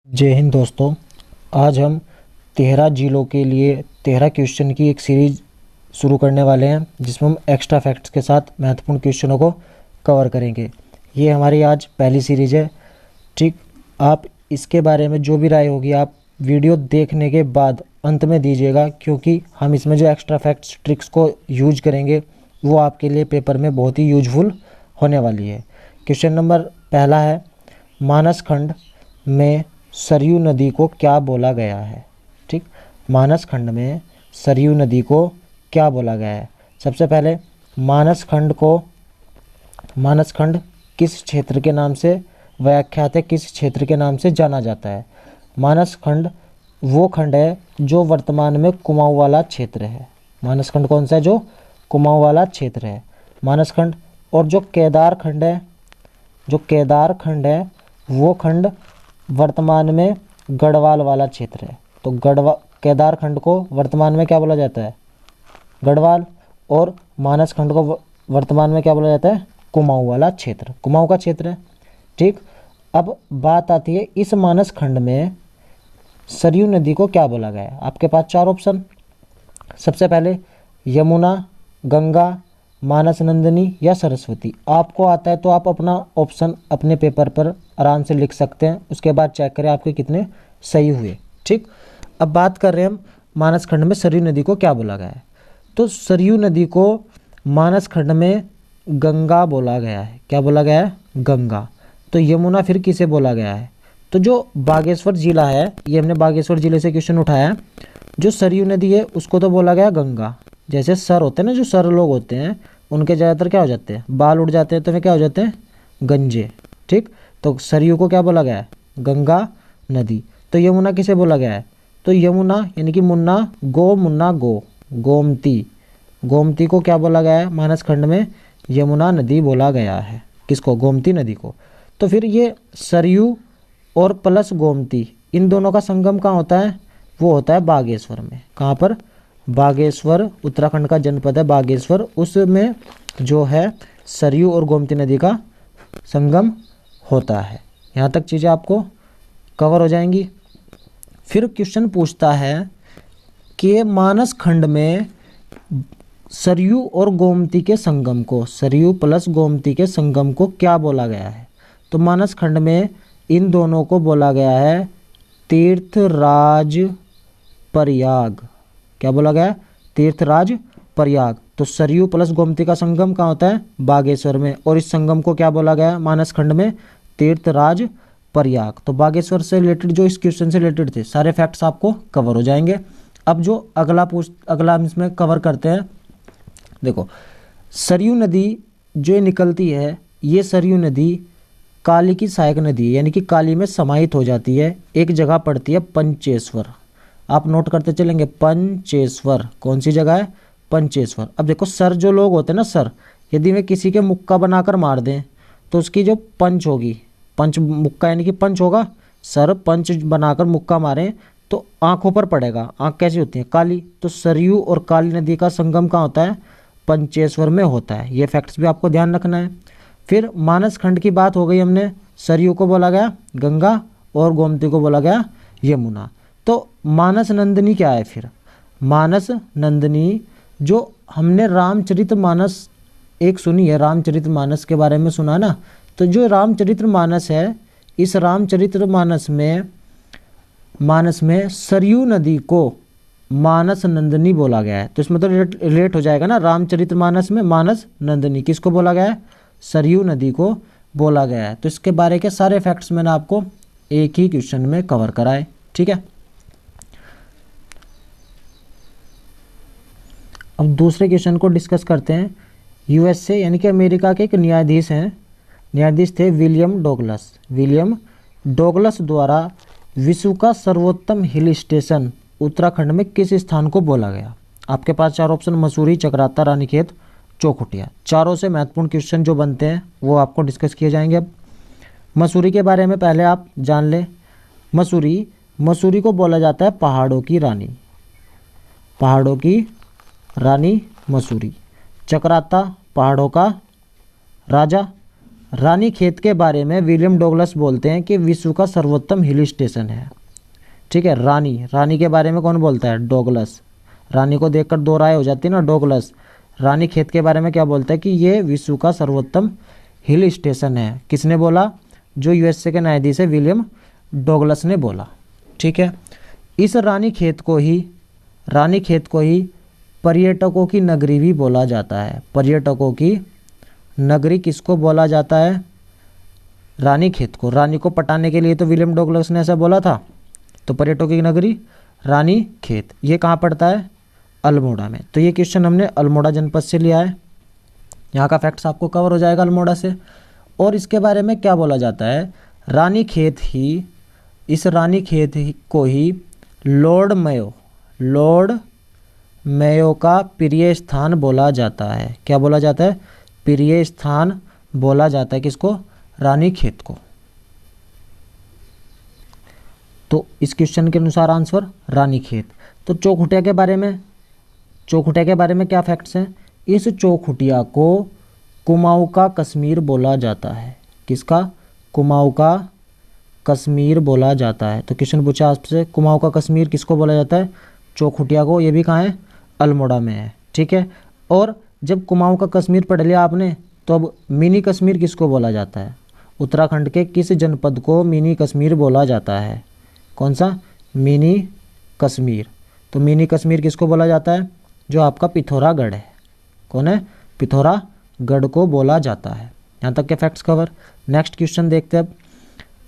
जय हिंद दोस्तों। आज हम 13 जिलों के लिए 13 क्वेश्चन की एक सीरीज शुरू करने वाले हैं, जिसमें हम एक्स्ट्रा फैक्ट्स के साथ महत्वपूर्ण क्वेश्चनों को कवर करेंगे। ये हमारी आज पहली सीरीज है। ठीक, आप इसके बारे में जो भी राय होगी आप वीडियो देखने के बाद अंत में दीजिएगा, क्योंकि हम इसमें जो एक्स्ट्रा फैक्ट्स ट्रिक्स को यूज करेंगे वो आपके लिए पेपर में बहुत ही यूजफुल होने वाली है। क्वेश्चन नंबर पहला है, मानस खंड में सरयू नदी को क्या बोला गया है। ठीक, मानस खंड में सरयू नदी को क्या बोला गया है। सबसे पहले मानस खंड किस क्षेत्र के नाम से व्याख्यात है, किस क्षेत्र के नाम से जाना जाता है। मानस खंड वो खंड है जो वर्तमान में कुमाऊं वाला क्षेत्र है। मानस खंड कौन सा है? जो कुमाऊं वाला क्षेत्र है मानस खंड। और जो केदार खंड है वो खंड वर्तमान में गढ़वाल वाला क्षेत्र है। तो केदार खंड को वर्तमान में क्या बोला जाता है? गढ़वाल। और मानस खंड को वर्तमान में क्या बोला जाता है? कुमाऊं वाला क्षेत्र, कुमाऊं का क्षेत्र है। ठीक, अब बात आती है इस मानस खंड में सरयू नदी को क्या बोला गया है। आपके पास 4 ऑप्शन। सबसे पहले यमुना, गंगा, मानस नंदिनी या सरस्वती। आपको आता है तो आप अपना ऑप्शन अपने पेपर पर आराम से लिख सकते हैं, उसके बाद चेक करें आपके कितने सही हुए। ठीक, अब बात कर रहे हैं हम मानस खंड में सरयू नदी को क्या बोला गया है। तो सरयू नदी को मानस खंड में गंगा बोला गया है। क्या बोला गया है? गंगा। तो यमुना फिर किसे बोला गया है? तो जो बागेश्वर जिला है, ये हमने बागेश्वर जिले से क्वेश्चन उठाया है। जो सरयू नदी है उसको तो बोला गया गंगा। जैसे सर होते हैं ना, जो सर लोग होते हैं उनके ज़्यादातर क्या हो जाते हैं? बाल उड़ जाते हैं, तो वे क्या हो जाते हैं? गंजे। ठीक, तो सरयू को क्या बोला गया है? गंगा नदी। तो यमुना किसे बोला गया है? तो यमुना यानी कि मुन्ना गो, गोमती को क्या बोला गया है? मानस खंड में यमुना नदी बोला गया है। किसको? गोमती नदी को। तो फिर ये सरयू और प्लस गोमती, इन दोनों का संगम कहाँ होता है? वो होता है बागेश्वर में। कहाँ पर? बागेश्वर, उत्तराखंड का जनपद है बागेश्वर, उसमें जो है सरयू और गोमती नदी का संगम होता है। यहाँ तक चीज़ें आपको कवर हो जाएंगी। फिर क्वेश्चन पूछता है कि मानस खंड में सरयू और गोमती के संगम को, सरयू प्लस गोमती के संगम को क्या बोला गया है? तो मानस खंड में इन दोनों को बोला गया है तीर्थराज प्रयाग। क्या बोला गया? तीर्थराज प्रयाग। तो सरयू प्लस गोमती का संगम कहाँ होता है? बागेश्वर में। और इस संगम को क्या बोला गया मानस खंड में? तीर्थराज प्रयाग। तो बागेश्वर से रिलेटेड, जो इस क्वेश्चन से रिलेटेड थे, सारे फैक्ट्स आपको कवर हो जाएंगे। अब जो अगला हम इसमें कवर करते हैं। देखो, सरयू नदी जो निकलती है, ये सरयू नदी काली की सहायक नदी है, यानी कि काली में समाहित हो जाती है। एक जगह पड़ती है पंचेश्वर। आप नोट करते चलेंगे, पंचेश्वर कौन सी जगह है? पंचेश्वर। अब देखो, सर जो लोग होते हैं ना, सर यदि वे किसी के मुक्का बनाकर मार दें तो उसकी जो पंच होगी, पंच मुक्का यानी कि पंच होगा, सर पंच बनाकर मुक्का मारें तो आंखों पर पड़ेगा। आंख कैसी होती है? काली। तो सरयू और काली नदी का संगम कहाँ होता है? पंचेश्वर में होता है। ये फैक्ट्स भी आपको ध्यान रखना है। फिर मानस खंड की बात हो गई हमने, सरयू को बोला गया गंगा और गोमती को बोला गया यमुना। तो मानस नंदिनी क्या है फिर? मानस नंदिनी जो हमने रामचरितमानस एक सुनी है, रामचरितमानस के बारे में सुना ना, तो जो रामचरितमानस है, इस रामचरितमानस में सरयू नदी को मानस नंदिनी बोला गया है। तो इसमें तो रिलेट हो जाएगा ना, रामचरितमानस में मानस नंदिनी किसको बोला गया है? सरयू नदी को बोला गया है। तो इसके बारे के सारे फैक्ट्स मैंने आपको एक ही क्वेश्चन में कवर कराए। ठीक है, अब दूसरे क्वेश्चन को डिस्कस करते हैं। यूएसए यानी कि अमेरिका के एक न्यायाधीश थे विलियम डोगलस द्वारा विश्व का सर्वोत्तम हिल स्टेशन उत्तराखंड में किस स्थान को बोला गया? आपके पास 4 ऑप्शन, मसूरी, चक्राता, रानीखेत, चौखुटिया। चारों से महत्वपूर्ण क्वेश्चन जो बनते हैं वो आपको डिस्कस किए जाएंगे। अब मसूरी के बारे में पहले आप जान लें। मसूरी को बोला जाता है पहाड़ों की रानी मसूरी। चक्राता पहाड़ों का राजा, रानीखेत के बारे में विलियम डगलस बोलते हैं कि विश्व का सर्वोत्तम हिल स्टेशन है। ठीक है, रानी के बारे में कौन बोलता है? डगलस। रानी को देखकर दो राय हो जाती है ना, डगलस। रानीखेत के बारे में क्या बोलता है कि ये विश्व का सर्वोत्तम हिल स्टेशन है। किसने बोला? जो यूएसए के न्यायाधीश है विलियम डगलस ने बोला। ठीक है, इस रानीखेत को ही पर्यटकों की नगरी भी बोला जाता है। पर्यटकों की नगरी किसको बोला जाता है? रानीखेत को। रानी को पटाने के लिए तो विलियम डगलस ने ऐसा बोला था। तो पर्यटकों की नगरी रानीखेत, ये कहाँ पड़ता है? अल्मोड़ा में। तो ये क्वेश्चन हमने अल्मोड़ा जनपद से लिया है। यहाँ का फैक्ट्स आपको कवर हो जाएगा अल्मोड़ा से। और इसके बारे में क्या बोला जाता है? इस रानीखेत को ही लॉर्ड मेयो का प्रिय स्थान बोला जाता है। क्या बोला जाता है? प्रिय स्थान बोला जाता है किसको? रानीखेत को। तो इस क्वेश्चन के अनुसार आंसर रानीखेत। तो चौखुटिया के बारे में क्या फैक्ट्स हैं? इस चौखुटिया को कुमाऊं का कश्मीर बोला जाता है। किसका? कुमाऊं का कश्मीर बोला जाता है। तो क्वेश्चन पूछा आपसे, कुमाऊं का कश्मीर किसको बोला जाता है? चौखुटिया को। ये भी कहाँ है? अल्मोड़ा में है। ठीक है, और जब कुमाऊं का कश्मीर पढ़ लिया आपने, तो अब मिनी कश्मीर किसको बोला जाता है? उत्तराखंड के किस जनपद को मिनी कश्मीर बोला जाता है? कौन सा? मिनी कश्मीर। तो मिनी कश्मीर किसको बोला जाता है? जो आपका पिथौरागढ़ है। कौन है? पिथौरागढ़ को बोला जाता है। यहाँ तक के फैक्ट्स कवर। नेक्स्ट क्वेश्चन देखते हैं अब।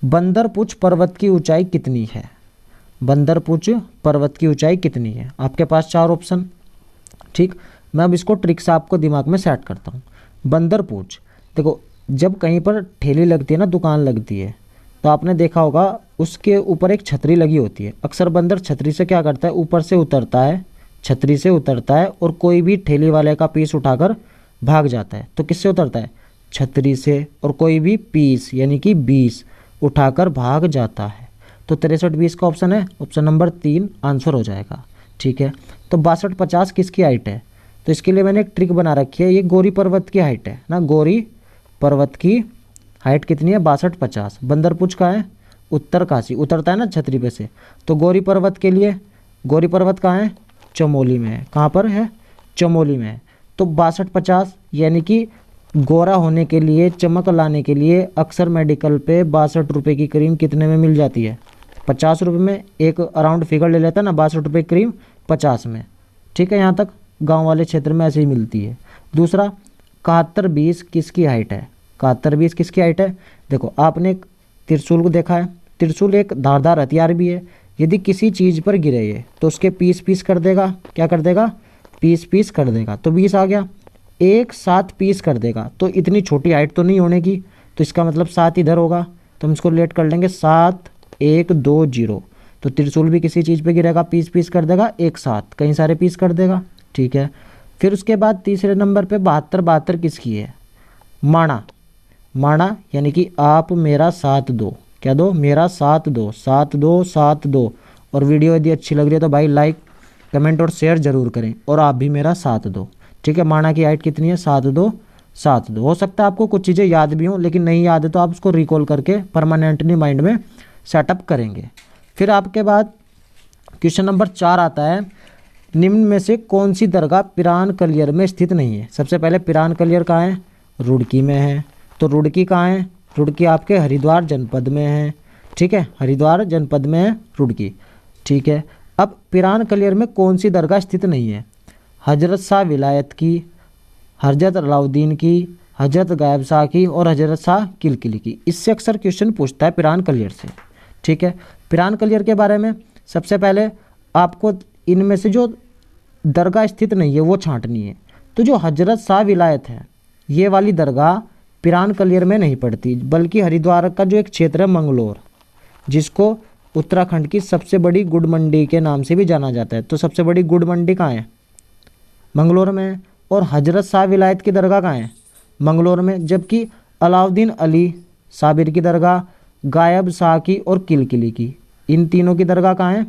बंदरपुछ पर्वत की ऊंचाई कितनी है? बंदरपुछ पर्वत की ऊंचाई कितनी है? आपके पास 4 ऑप्शन। ठीक, मैं अब इसको ट्रिक से आपको दिमाग में सेट करता हूँ। बंदरपुछ, देखो जब कहीं पर ठेली लगती है ना, दुकान लगती है, तो आपने देखा होगा उसके ऊपर एक छतरी लगी होती है। अक्सर बंदर छतरी से क्या करता है? ऊपर से उतरता है, छतरी से उतरता है और कोई भी ठेली वाले का पीस उठाकर भाग जाता है। तो किससे उतरता है? छतरी से। और कोई भी पीस यानी कि 20 उठाकर भाग जाता है। तो 63-20 का ऑप्शन है, ऑप्शन नंबर 3 आंसर हो जाएगा। ठीक है, तो 62-50 किसकी हाइट है? तो इसके लिए मैंने एक ट्रिक बना रखी है। ये गौरी पर्वत की हाइट है ना, गौरी पर्वत की हाइट कितनी है? 62-50। बंदरपुछ का है उत्तरकाशी, उतरता है ना छतरी पे से। तो गौरी पर्वत के लिए, गौरी पर्वत कहाँ है? चमोली में है। कहाँ पर है? चमोली में है। तो 62-50 यानी कि गोरा होने के लिए, चमक लाने के लिए अक्सर मेडिकल पे 62 रुपये की क्रीम कितने में मिल जाती है? 50 रुपये में। एक अराउंड फिगर ले लेता है ना, 62 रुपये क्रीम 50 में। ठीक है, यहाँ तक गांव वाले क्षेत्र में ऐसे ही मिलती है। दूसरा 71-20 किसकी हाइट है? 71-20 किसकी हाइट है? देखो आपने त्रिशूल को देखा है। त्रिशूल एक धारदार हथियार भी है। यदि किसी चीज़ पर गिरे ये तो उसके पीस कर देगा। क्या कर देगा? पीस कर देगा। तो 20 आ गया। एक 7 पीस कर देगा। तो इतनी छोटी हाइट तो नहीं होने की, तो इसका मतलब 7 इधर होगा। तो हम इसको लेट कर लेंगे 7 1 2 0। तो त्रिशूल भी किसी चीज़ पे गिरेगा, पीस कर देगा। एक 7 कई सारे पीस कर देगा। ठीक है, फिर उसके बाद तीसरे नंबर पे 72 किसकी है? माणा यानी कि आप मेरा साथ दो। क्या दो? मेरा साथ दो, साथ दो। और वीडियो यदि अच्छी लग रही है तो भाई लाइक कमेंट और शेयर जरूर करें, और आप भी मेरा साथ दो। ठीक है, माणा की हाइट कितनी है? 7 2। हो सकता है आपको कुछ चीज़ें याद भी हों, लेकिन नहीं याद है तो आप उसको रिकॉल करके परमानेंटली माइंड में सेटअप करेंगे। फिर आपके बाद क्वेश्चन नंबर 4 आता है, निम्न में से कौन सी दरगाह पिरान कलियर में स्थित नहीं है? सबसे पहले पिरान कलियर कहाँ है? रुड़की में है। तो रुड़की कहाँ है? रुड़की आपके हरिद्वार जनपद में है। ठीक है, हरिद्वार जनपद में है रुड़की। ठीक है, अब पिरान कलियर में कौन सी दरगाह स्थित नहीं है? हजरत शाह विलायत की, हजरत अलाउद्दीन की, हजरत गायब शाह की और हजरत शाह किलकिली की। इससे अक्सर क्वेश्चन पूछता है पिरान कलियर से। ठीक है, पिरान कलियर के बारे में सबसे पहले आपको इनमें से जो दरगाह स्थित नहीं है वो छांटनी है। तो जो हजरत शाह विलायत है, ये वाली दरगाह पिरान कलियर में नहीं पड़ती, बल्कि हरिद्वार का जो एक क्षेत्र है मंगलोर, जिसको उत्तराखंड की सबसे बड़ी गुड़ मंडी के नाम से भी जाना जाता है। तो सबसे बड़ी गुड़ मंडी कहाँ है? मंगलोर में। और हजरत शाह विलायत की दरगाह कहाँ है? मंगलोर में। जबकि अलाउद्दीन अली साबिर की दरगाह, गायब शाह की और किलकिली की, इन तीनों की दरगाह कहाँ है?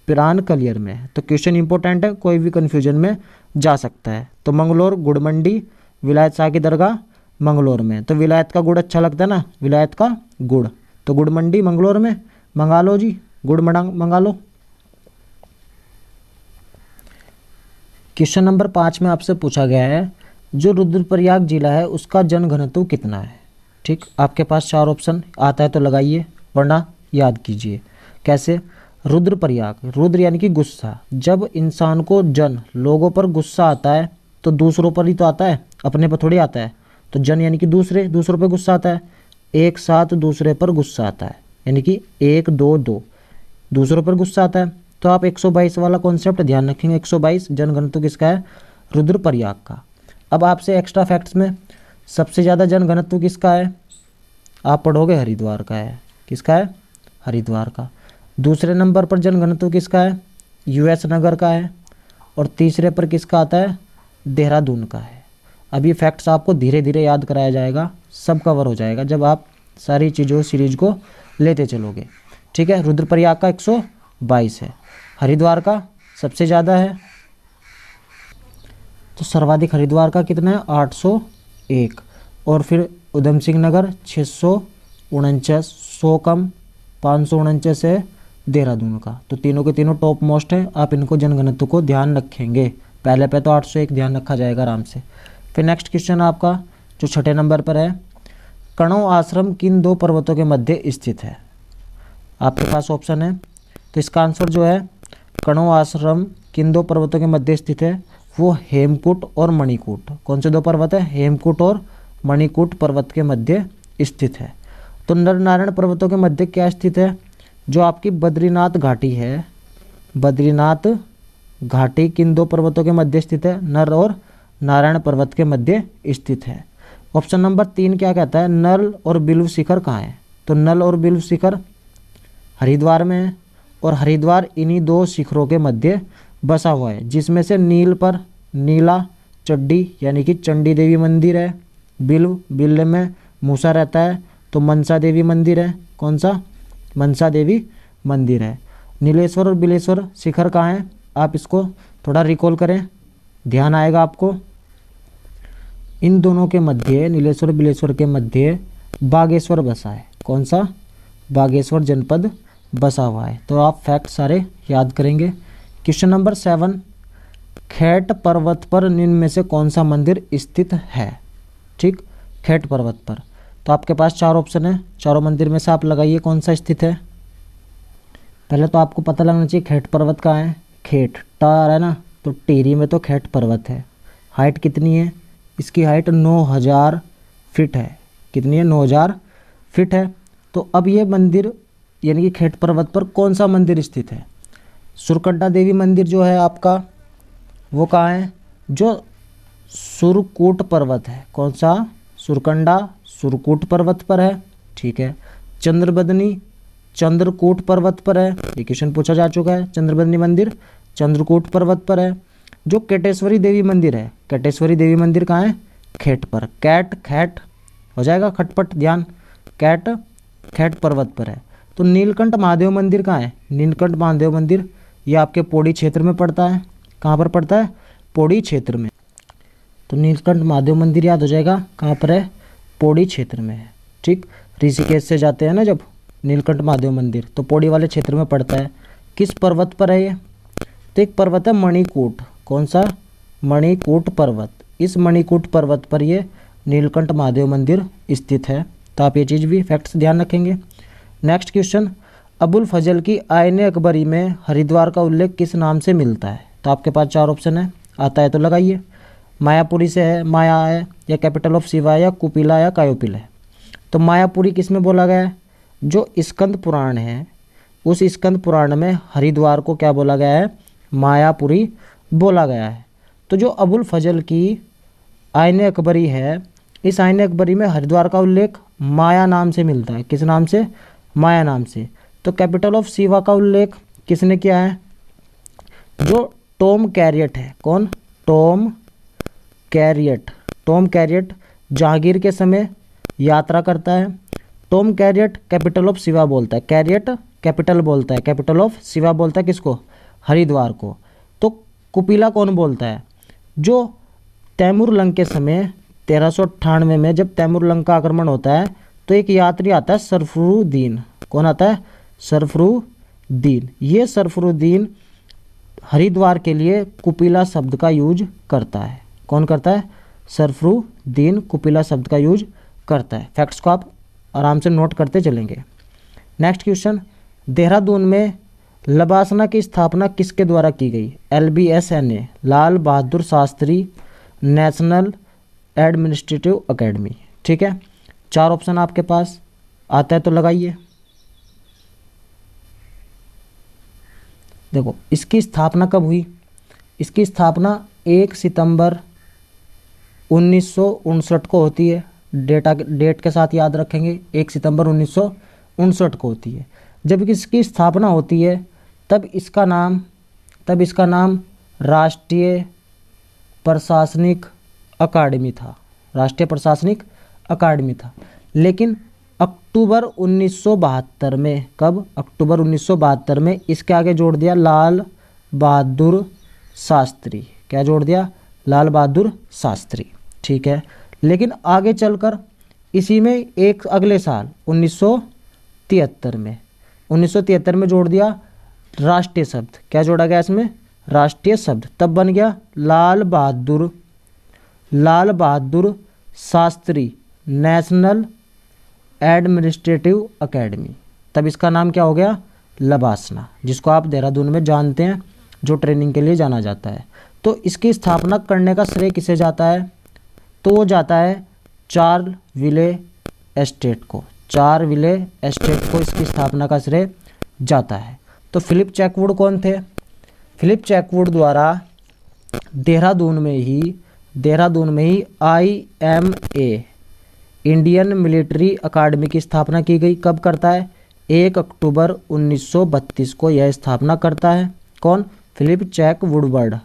पिरान कलियर में है। तो क्वेश्चन इंपॉर्टेंट है, कोई भी कन्फ्यूजन में जा सकता है। तो मंगलोर, गुड़ मंडी, विलायत शाह की दरगाह मंगलोर में। तो विलायत का गुड़ अच्छा लगता है ना, विलायत का गुड़, तो गुड़ मंडी मंगलोर में मंगा लो जी, गुड़ मंगा लो। क्वेश्चन नंबर 5 में आपसे पूछा गया है जो रुद्रप्रयाग जिला है उसका जनघनत्व कितना है। ठीक, आपके पास 4 ऑप्शन आता है तो लगाइए, वरना याद कीजिए। कैसे? रुद्रप्रयाग, रुद्र यानी कि गुस्सा, जब इंसान को जन लोगों पर गुस्सा आता है तो दूसरों पर ही तो आता है, अपने पर थोड़ी आता है। तो जन यानी कि दूसरों पर गुस्सा आता है, एक साथ दूसरे पर गुस्सा आता है, यानी कि 1 2 2 दूसरों पर गुस्सा आता है। तो आप 122 वाला कॉन्सेप्ट ध्यान रखेंगे, 122 जनघनत्व किसका है? रुद्रप्रयाग का। अब आपसे एक्स्ट्रा फैक्ट्स में सबसे ज़्यादा जनघनत्व किसका है? आप पढ़ोगे हरिद्वार का है। किसका है? हरिद्वार का। दूसरे नंबर पर जनघनत्व किसका है? यूएस नगर का है। और तीसरे पर किसका आता है? देहरादून का है। अब ये फैक्ट्स आपको धीरे धीरे याद कराया जाएगा, सब कवर हो जाएगा जब आप सारी चीज़ों सीरीज को लेते चलोगे। ठीक है, रुद्रप्रयाग का 122 है, हरिद्वार का सबसे ज़्यादा है। तो सर्वाधिक हरिद्वार का कितना है? 801। और फिर उधम सिंह नगर 649, 100 कम 549 है देहरादून का। तो तीनों के तीनों टॉप मोस्ट है। आप इनको जनघनत्व को ध्यान रखेंगे, पहले पे तो 801 ध्यान रखा जाएगा आराम से। फिर नेक्स्ट क्वेश्चन आपका जो 6ठे नंबर पर है, कणव आश्रम किन 2 पर्वतों के मध्य स्थित है? आपके पास ऑप्शन है, तो इसका आंसर जो है कणव आश्रम किन 2 पर्वतों के मध्य स्थित है, वो हेमकूट और मणिकूट। कौन से 2 पर्वत है? हेमकूट और मणिकूट पर्वत के मध्य स्थित है। तो नर नारायण पर्वतों के मध्य क्या स्थित है? जो आपकी बद्रीनाथ घाटी है, बद्रीनाथ घाटी किन 2 पर्वतों के मध्य स्थित है? नर और नारायण पर्वत के मध्य स्थित है। ऑप्शन नंबर 3 क्या कहता है? नल और बिल्व शिखर कहाँ है? तो नल और बिल्व शिखर हरिद्वार में है, और हरिद्वार इन्हीं 2 शिखरों के मध्य बसा हुआ है, जिसमें से नील पर नीला चड्डी यानी कि चंडी देवी मंदिर है, बिल्व में मूसा रहता है, तो मनसा देवी मंदिर है। कौन सा? मनसा देवी मंदिर है। नीलेश्वर और बिलेश्वर शिखर कहाँ है? आप इसको थोड़ा रिकॉल करें, ध्यान आएगा आपको। इन दोनों के मध्य, नीलेश्वर और बिलेश्वर के मध्य बागेश्वर बसा है। कौन सा? बागेश्वर जनपद बसा हुआ है। तो आप फैक्ट सारे याद करेंगे। क्वेश्चन नंबर 7, खेट पर्वत पर निम्न में से कौन सा मंदिर स्थित है? ठीक, खेट पर्वत पर। तो आपके पास 4 ऑप्शन है, चारों मंदिर में से आप लगाइए कौन सा स्थित है। पहले तो आपको पता लगना चाहिए खेट पर्वत कहाँ है। खेट ट आ रहा है ना, तो टिहरी में तो खेट पर्वत है। हाइट कितनी है? इसकी हाइट 9000 फीट है। कितनी है? 9000 फीट है। तो अब ये मंदिर यानी कि खेट पर्वत पर कौन सा मंदिर स्थित है? सुरकंडा देवी मंदिर जो है आपका, वो कहाँ है? जो सुरकूट पर्वत है। कौन सा? सुरकंडा सुरकूट पर्वत पर है। ठीक है। चंद्रबदनी चंद्रकूट पर्वत पर है, ये क्वेश्चन पूछा जा चुका है। चंद्रबदनी मंदिर चंद्रकूट पर्वत पर है। जो केटेश्वरी देवी मंदिर है, केटेश्वरी देवी मंदिर कहाँ है? खेट पर। कैट खैट हो जाएगा, खटपट ध्यान, कैट खेट पर्वत पर है। तो नीलकंठ महादेव मंदिर कहाँ है? नीलकंठ महादेव मंदिर ये आपके पौड़ी क्षेत्र में पड़ता है। कहाँ पर पड़ता है? पौड़ी क्षेत्र में। तो नीलकंठ महादेव मंदिर याद हो जाएगा, कहाँ पर है? पौड़ी क्षेत्र में है। ठीक, ऋषिकेश से जाते हैं ना जब, नीलकंठ महादेव मंदिर तो पौड़ी वाले क्षेत्र में पड़ता है। किस पर्वत पर है ये? तो एक पर्वत है मणिकूट। कौन सा? मणिकूट पर्वत। इस मणिकूट पर्वत पर ये नीलकंठ महादेव मंदिर स्थित है। तो आप ये चीज़ भी फैक्ट्स ध्यान रखेंगे। नेक्स्ट क्वेश्चन, अबुल फजल की आयने अकबरी में हरिद्वार का उल्लेख किस नाम से मिलता है? तो आपके पास 4 ऑप्शन है, आता है तो लगाइए। मायापुरी से है, माया है, या कैपिटल ऑफ शिवा, या कुपिला, या कायोपिल है। तो मायापुरी किस में बोला गया है? जो स्कंद पुराण है, उस स्कंद पुराण में हरिद्वार को क्या बोला गया है? मायापुरी बोला गया है। तो जो अबुल फजल की आयने अकबरी है, इस आयने अकबरी में हरिद्वार का उल्लेख माया नाम से मिलता है। किस नाम से? माया नाम से। तो कैपिटल ऑफ शिवा का उल्लेख किसने किया है? जो टॉम कैरियट है। कौन? Tom chariot. Tom chariot Jahangir के समय यात्रा करता है। Tom chariot capital of Shiva बोलता है, कैरियट कैपिटल बोलता है, कैपिटल ऑफ शिवा बोलता है किसको? हरिद्वार को। तो कुपिला कौन बोलता है? जो तैमूर लंग के समय 1398 में जब तैमूरलंग का आक्रमण होता है तो एक यात्री आता है सरफरुद्दीन। कौन आता है? सरफरुद्दीन। ये सरफरुद्दीन हरिद्वार के लिए कुपिला शब्द का यूज करता है। कौन करता है? सरफरुद्दीन कुपिला शब्द का यूज करता है। फैक्ट्स को आप आराम से नोट करते चलेंगे। नेक्स्ट क्वेश्चन, देहरादून में लबासना की स्थापना किसके द्वारा की गई? LBSNA, Lal Bahadur Shastri national administrative academy. ठीक है, 4 ऑप्शन आपके पास आता है तो लगाइए। देखो, इसकी स्थापना कब हुई? इसकी स्थापना 1 सितंबर 1959 को होती है। डेट के साथ याद रखेंगे, 1 सितंबर 1959 को होती है। जब इसकी स्थापना होती है तब इसका नाम राष्ट्रीय प्रशासनिक अकादमी था। राष्ट्रीय प्रशासनिक अकादमी था। लेकिन अक्टूबर 1972 में, कब? अक्टूबर 1972 में इसके आगे जोड़ दिया लाल बहादुर शास्त्री। क्या जोड़ दिया? लाल बहादुर शास्त्री। ठीक है, लेकिन आगे चलकर इसी में एक अगले साल 1973 में जोड़ दिया राष्ट्रीय शब्द। क्या जोड़ा गया इसमें? राष्ट्रीय शब्द। तब बन गया Lal Bahadur Shastri national administrative academy. तब इसका नाम क्या हो गया? लबासना, जिसको आप देहरादून में जानते हैं, जो ट्रेनिंग के लिए जाना जाता है। तो इसकी स्थापना करने का श्रेय किसे जाता है? तो वो जाता है चार्ल्स विले एस्टेट को। चार्ल्स विले एस्टेट को इसकी स्थापना का श्रेय जाता है। तो फिलिप चैकवुड कौन थे? फिलिप चैकवुड द्वारा देहरादून में ही IMA इंडियन मिलिट्री अकादमी की स्थापना की गई। कब करता है? 1 अक्टूबर 1932 को यह स्थापना करता है। कौन? Philip Chetwode.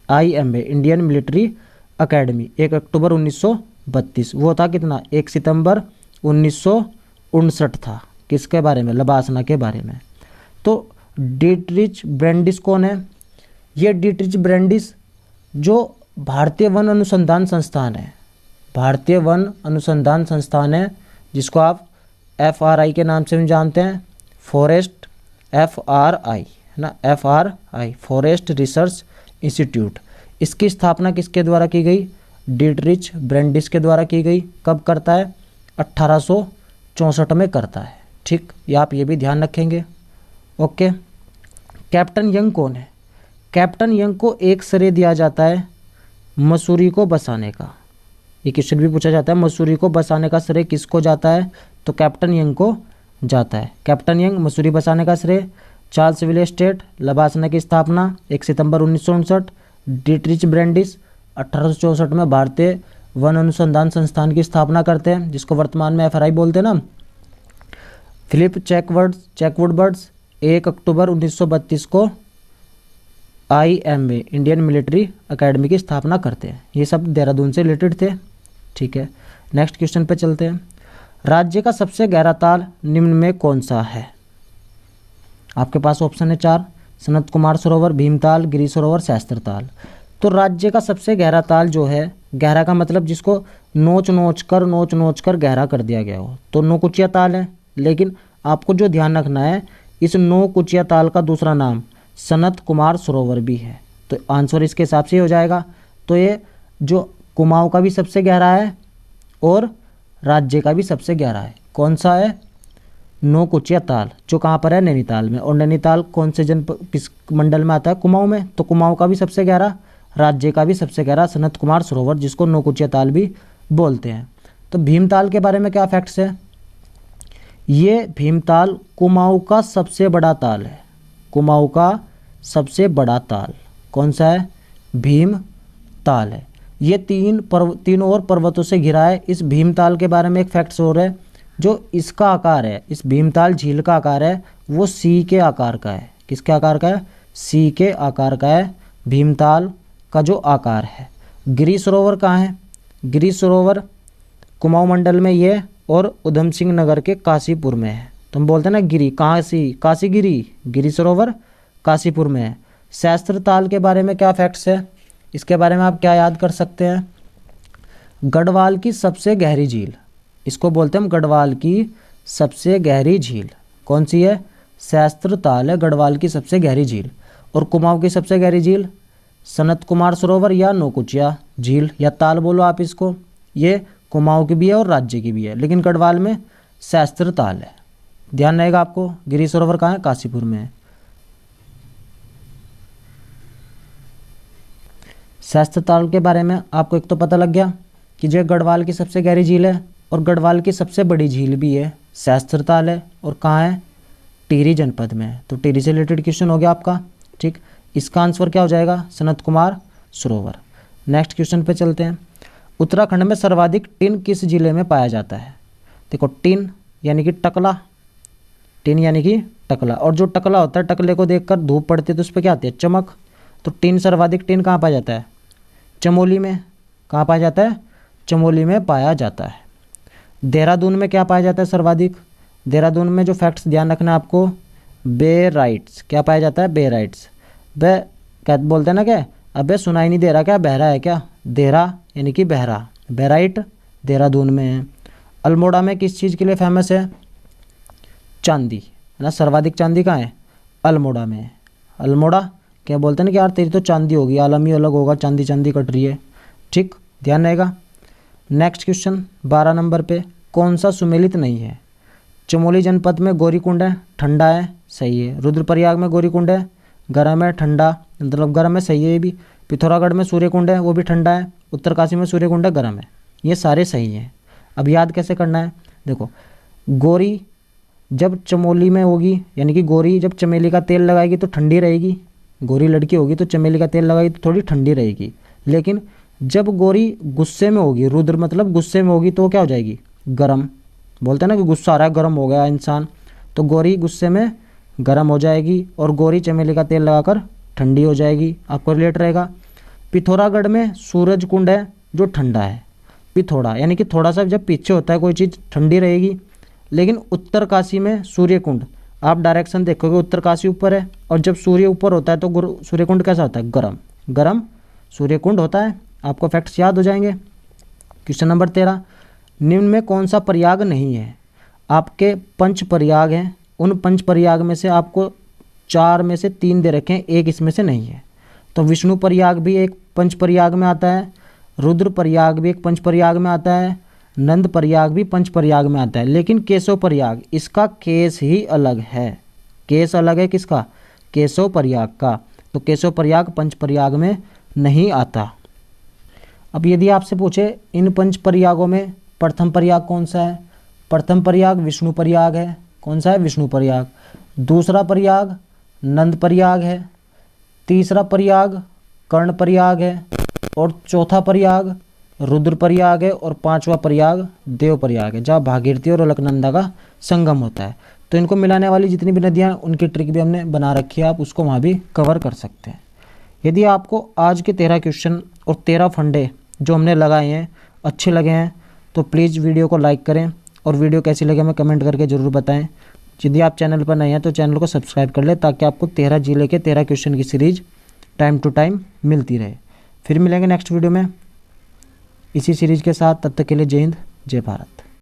IMA Indian military academy 1 October 1932। वो था कितना? 1 सितंबर 1959 था। किसके बारे में? लबासना के बारे में। तो डीटरिच ब्रैंडिस कौन है? ये डीटरिच ब्रैंडिस जो भारतीय वन अनुसंधान संस्थान है, भारतीय वन अनुसंधान संस्थान है, जिसको आप FRI के नाम से भी जानते हैं, फॉरेस्ट FRI है ना, FRI फॉरेस्ट रिसर्च इंस्टीट्यूट। इसकी स्थापना किसके द्वारा की गई? डीटरिच ब्रैंडिस के द्वारा की गई। कब करता है? 1864 में करता है। ठीक, ये आप ये भी ध्यान रखेंगे। ओके, कैप्टन यंग कौन है? कैप्टन यंग को एक श्रेय दिया जाता है मसूरी को बसाने का। ये क्वेश्चन भी पूछा जाता है, मसूरी को बसाने का श्रेय किसको जाता है? तो कैप्टन यंग को जाता है। कैप्टन यंग मसूरी बसाने का श्रेय। चार्ल्स विले एस्टेट लबासना की स्थापना 1 सितंबर 1959। डीटरिच ब्रैंडिस 1864 में भारतीय वन अनुसंधान संस्थान की स्थापना करते हैं, जिसको वर्तमान में FRI बोलते हैं ना। फिलिप चैकवुड 1 अक्टूबर 1932 को IMA इंडियन मिलिट्री अकेडमी की स्थापना करते हैं। ये सब देहरादून से रिलेटेड थे। ठीक है, नेक्स्ट क्वेश्चन पे चलते हैं। राज्य का सबसे गहरा ताल निम्न में कौन सा है? आपके पास ऑप्शन है 4, सनत कुमार सरोवर, भीमताल, गिरी सरोवर, शास्त्र ताल। तो राज्य का सबसे गहरा ताल जो है, गहरा का मतलब जिसको नोच नोच कर गहरा कर दिया गया हो, तो नौकुचिया ताल है। लेकिन आपको जो ध्यान रखना है, इस नौकुचिया ताल का दूसरा नाम सनत कुमार सरोवर भी है। तो आंसर इसके हिसाब से हो जाएगा। तो ये जो कुमाऊं का भी सबसे गहरा है और राज्य का भी सबसे गहरा है। कौन सा है? नौकुचिया ताल, जो कहाँ पर है? नैनीताल में। और नैनीताल कौन से किस मंडल में आता है? कुमाऊं में। तो कुमाऊं का भी सबसे गहरा, राज्य का भी सबसे गहरा सनत कुमार सरोवर, जिसको नौकुचिया ताल भी बोलते हैं। तो भीमताल के बारे में क्या फैक्ट्स है? ये भीमताल कुमाऊं का सबसे बड़ा ताल है। कुमाऊं का सबसे बड़ा ताल कौन सा है? भीमताल है। ये तीनों और पर्वतों से घिरा है। इस भीमताल के बारे में एक फैक्ट्स और है, जो इसका आकार है, इस भीमताल झील का आकार है, वो सी के आकार का है। किसके आकार का है? सी के आकार का है भीमताल का जो आकार है। गिरी सरोवर कहाँ है? गिरी सरोवर कुमाऊं मंडल में ये और उधम सिंह नगर के काशीपुर में है। तो हम बोलते हैं ना गिरी, काशी गिरी सरोवर काशीपुर में है। शास्त्र ताल के बारे में क्या फैक्ट्स है? इसके बारे में आप क्या याद कर सकते हैं? गढ़वाल की सबसे गहरी झील, इसको बोलते हैं हम गढ़वाल की सबसे गहरी झील। कौन सी है? सहस्त्रताल है गढ़वाल की सबसे गहरी झील। और कुमाऊं की सबसे गहरी झील सनत कुमार सरोवर या नौकुचिया झील या ताल बोलो आप इसको। ये कुमाऊं की भी है और राज्य की भी है, लेकिन गढ़वाल में सहस्त्रताल है। ध्यान रहेगा आपको। गिरी सरोवर कहाँ है? काशीपुर में है। सहस्त्रताल के बारे में आपको एक तो पता लग गया कि जो गढ़वाल की सबसे गहरी झील है और गढ़वाल की सबसे बड़ी झील भी है, सहस्त्रताल है। और कहाँ है? टिहरी जनपद में है। तो टिहरी से रिलेटेड क्वेश्चन हो गया आपका। ठीक, इसका आंसर क्या हो जाएगा? सनत कुमार सरोवर। नेक्स्ट क्वेश्चन पे चलते हैं। उत्तराखंड में सर्वाधिक टिन किस जिले में पाया जाता है? देखो, टिन यानी कि टकला, टिन यानी कि टकला। और जो टकला होता है, टकले को देखकर धूप पड़ती है तो उस पर क्या आती है? चमक। तो टिन, सर्वाधिक टिन कहाँ पाया जाता है? चमोली में। कहाँ पाया जाता है? चमोली में पाया जाता है। देहरादून में क्या पाया जाता है सर्वाधिक? देहरादून में जो फैक्ट्स ध्यान रखना है आपको, बेराइट्स। क्या पाया जाता है? बेराइट्स। बे क्या बोलते हैं ना, क्या अबे सुनाई नहीं दे रहा क्या? बहरा है क्या? देहरा यानी कि बहरा। बेराइट देहरादून में है। अल्मोड़ा में किस चीज़ के लिए फेमस है? चांदी, है ना। सर्वाधिक चांदी कहाँ है? अल्मोड़ा में है। अल्मोड़ा क्या बोलते हैं ना कि यार तेरी तो चांदी होगी, आलम ही अलग होगा, चांदी चांदी कट रही है। ठीक, ध्यान रहेगा। नेक्स्ट क्वेश्चन 12 नंबर पे, कौन सा सुमेलित नहीं है? चमोली जनपद में गौरीकुंड है, ठंडा है, सही है। रुद्रप्रयाग में गौरीकुंड है, गर्म है, ठंडा, मतलब गर्म है, सही है ये भी। पिथौरागढ़ में सूर्यकुंड है, वो भी ठंडा है। उत्तरकाशी में सूर्यकुंड है, गर्म है। ये सारे सही हैं। अब याद कैसे करना है? देखो, गौरी जब चमोली में होगी, यानी कि गौरी जब चमेली का तेल लगाएगी तो ठंडी रहेगी। गौरी लड़की होगी तो चमेली का तेल लगाएगी तो थोड़ी ठंडी रहेगी। लेकिन जब गौरी गुस्से में होगी, रुद्र मतलब गुस्से में होगी, तो वो क्या हो जाएगी? गर्म। बोलते हैं ना कि गुस्सा आ रहा है, गर्म हो गया इंसान, तो गौरी गुस्से में गर्म हो जाएगी और गौरी चमेली का तेल लगाकर ठंडी हो जाएगी। आपको रिलेट रहेगा। पिथौरागढ़ में सूरज कुंड है जो ठंडा है। पिथौरा यानी कि थोड़ा सा जब पीछे होता है कोई चीज़ ठंडी रहेगी। लेकिन उत्तरकाशी में सूर्य कुंड, आप डायरेक्शन देखोगे उत्तरकाशी ऊपर है और जब सूर्य ऊपर होता है तो सूर्य कुंड कैसा होता है? गर्म। गर्म सूर्य कुंड होता है। आपको फैक्ट्स याद हो जाएंगे। क्वेश्चन नंबर 13, निम्न में कौन सा प्रयाग नहीं है? आपके 5 प्रयाग हैं, उन 5 प्रयाग में से आपको 4 में से 3 दे रखे हैं, एक इसमें से नहीं है। तो विष्णु प्रयाग भी एक पंच प्रयाग में आता है, रुद्र प्रयाग भी एक पंच प्रयाग में आता है, नंद प्रयाग भी पंच प्रयाग में आता है। लेकिन केशव प्रयाग, इसका केस ही अलग है। केस अलग है किसका? केशव प्रयाग का। तो केशव प्रयाग पंच प्रयाग में नहीं आता। अब यदि आपसे पूछे इन पंच प्रयागों में प्रथम प्रयाग कौन सा है? प्रथम प्रयाग विष्णु प्रयाग है। कौन सा है? विष्णु प्रयाग। दूसरा प्रयाग नंद प्रयाग है। तीसरा प्रयाग कर्ण प्रयाग है। और चौथा प्रयाग रुद्र प्रयाग है। और 5वां प्रयाग देव प्रयाग है, जहाँ भागीरथी और अलकनंदा का संगम होता है। तो इनको मिलाने वाली जितनी भी नदियाँ हैं उनकी ट्रिक भी हमने बना रखी है, आप उसको वहाँ भी कवर कर सकते हैं। यदि आपको आज के 13 क्वेश्चन और 13 फंडे जो हमने लगाए हैं अच्छे लगे हैं तो प्लीज़ वीडियो को लाइक करें और वीडियो कैसी लगे हमें कमेंट करके ज़रूर बताएं। यदि आप चैनल पर नए हैं तो चैनल को सब्सक्राइब कर लें ताकि आपको 13 जिले के 13 क्वेश्चन की सीरीज टाइम टू टाइम मिलती रहे। फिर मिलेंगे नेक्स्ट वीडियो में इसी सीरीज़ के साथ। तब तक के लिए जय हिंद, जय भारत।